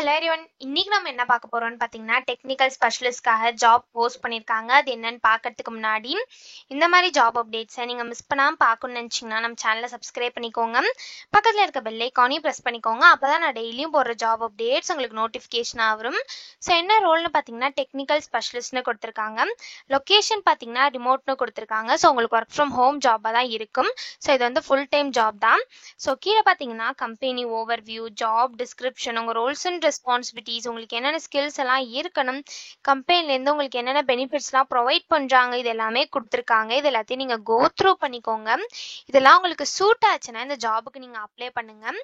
Hello everyone, இன்னைக்கு நம்ம என்ன பார்க்க போறோம்னு பார்த்தீங்கன்னா டெக்னிக்கல் ஸ்பெஷலிஸ்ட்காக ஜாப் போஸ்ட் பண்ணியிருக்காங்க. அது என்னன்னு பார்க்கறதுக்கு முன்னாடி இந்த மாதிரி ஜாப் அப்டேட்ஸை நீங்கள் மிஸ் பண்ணாமல் பார்க்கணும்னு நினச்சிங்கன்னா நம்ம சேனலை சப்ஸ்கிரைப் பண்ணிக்கோங்க. பக்கத்தில் இருக்க பெல் ஐக்கானையும் ப்ரெஸ் பண்ணிக்கோங்க. அப்போ தான் நான் டெய்லியும் போடுற ஜாப் அப்டேட்ஸ் உங்களுக்கு நோட்டிஃபிகேஷனாக வரும். ஸோ என்ன ரோல்னு பார்த்தீங்கன்னா டெக்னிக்கல் ஸ்பெஷலிஸ்ட்னு கொடுத்துருக்காங்க. லொக்கேஷன் பார்த்தீங்கன்னா ரிமோட்னு கொடுத்துருக்காங்க. ஸோ உங்களுக்கு ஒர்க் ஃப்ரம் ஹோம் ஜாபாக தான் இருக்கும். ஸோ இது வந்து ஃபுல் டைம் ஜாப் தான். ஸோ கீழே பார்த்தீங்கன்னா கம்பெனி ஓவர்வியூ, ஜாப் டிஸ்கிரிப்ஷன், உங்கள் ரோல்ஸ் அண்ட் ரெஸ்பான்சிபிலிட்டிஸ், உங்களுக்கு என்னென்ன ஸ்கில்ஸ் எல்லாம் இருக்கணும், கம்பெனிலேருந்து உங்களுக்கு என்னென்ன பெனிஃபிட்ஸ்லாம் ப்ரொவைட் பண்ணுறாங்க, இது எல்லாமே கொடுத்துருக்காங்க. இது எல்லாத்தையும் நீங்கள் கோ த்ரூ பண்ணிக்கோங்க. இதெல்லாம் உங்களுக்கு சூட் ஆச்சுன்னா இந்த ஜாபுக்கு நீங்கள் அப்ளை பண்ணுங்கள்.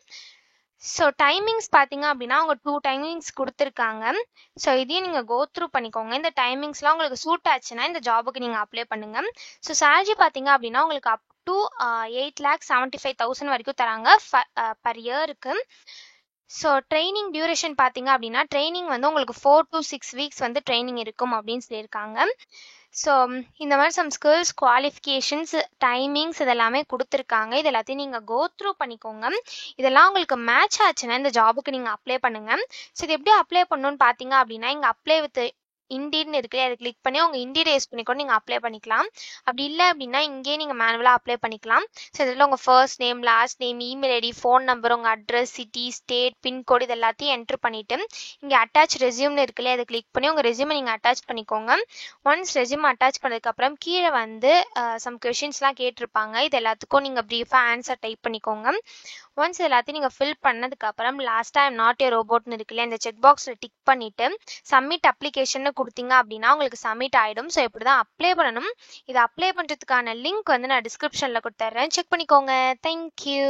ஸோ டைமிங்ஸ் பார்த்தீங்க அப்படின்னா அவங்க 2 டைமிங்ஸ் கொடுத்துருக்காங்க. ஸோ இதையும் நீங்கள் கோ த்ரூ பண்ணிக்கோங்க. இந்த டைமிங்ஸ்லாம் உங்களுக்கு சூட் ஆச்சுன்னா இந்த ஜாபுக்கு நீங்கள் அப்ளை பண்ணுங்கள். ஸோ சேலரி பார்த்தீங்க அப்படின்னா உங்களுக்கு அப் டு 8,75,000 வரைக்கும் தராங்க பர் இயருக்கு. ஸோ ட்ரைனிங் டியூரேஷன் பார்த்தீங்க அப்படின்னா ட்ரைனிங் வந்து உங்களுக்கு 4 to 6 வீக்ஸ் வந்து ட்ரைனிங் இருக்கும் அப்படின்னு சொல்லியிருக்காங்க. ஸோ இந்த மாதிரி சம் ஸ்கில்ஸ், குவாலிஃபிகேஷன்ஸ், டைமிங்ஸ் இதெல்லாமே கொடுத்துருக்காங்க. இது எல்லாத்தையும் நீங்கள் கோ த்ரூ பண்ணிக்கோங்க. இதெல்லாம் உங்களுக்கு மேட்ச் ஆச்சுன்னா இந்த ஜாபுக்கு நீங்கள் அப்ளை பண்ணுங்கள். ஸோ இது எப்படி அப்ளை பண்ணணும்னு பார்த்தீங்க அப்படின்னா இங்கே அப்ளை வித் இண்டீட்னு இருக்குல்லையே, அதை கிளிக் பண்ணி உங்கள் இண்டீட் யூஸ் பண்ணிக்கொண்டு நீங்கள் அப்ளை பண்ணிக்கலாம். அப்படி இல்லை அப்படின்னா இங்கேயே நீங்கள் மேனுவலாக அப்ளை பண்ணிக்கலாம். ஸோ இதில் உங்கள் first name, last name, email ID, phone number, உங்கள் அட்ரஸ், சிட்டி, ஸ்டேட், பின்கோடு இது எல்லாத்தையும் என்ட்ரு பண்ணிவிட்டு இங்கே அட்டாச் ரெஸ்யூம்னு இருக்குல்லையே, அதை கிளிக் பண்ணி உங்கள் ரெஸ்யூமை நீங்கள் அட்டாச் பண்ணிக்கோங்க. ஒன்ஸ் ரெஸ்யூம் அட்டாச் பண்ணதுக்கப்புறம் கீழே வந்து சம் கொஷின்ஸ்லாம் கேட்டிருப்பாங்க. இது எல்லாத்துக்கும் நீங்கள் ப்ரீஃபாக ஆன்சர் டைப் பண்ணிக்கோங்க. ஒன்ஸ் எல்லாத்தையும் நீங்கள் ஃபில் பண்ணதுக்கப்புறம் லாஸ்ட்டாக ஐம் நாட் ஏ ரோபோட்னு இருக்குல்ல, இந்த செக் பாக்ஸில் டிக் பண்ணிவிட்டு சப்மிட் அப்ளிகேஷன் கொடுத்தீங்க அப்படின்னா உங்களுக்கு சப்மிட் ஆகிடும். ஸோ இப்படி தான் அப்ளை பண்ணணும். இதை அப்ளை பண்ணுறதுக்கான லிங்க் வந்து நான் டிஸ்கிரிப்ஷனில் கொடுத்துட்றேன், செக் பண்ணிக்கோங்க. தேங்க்யூ.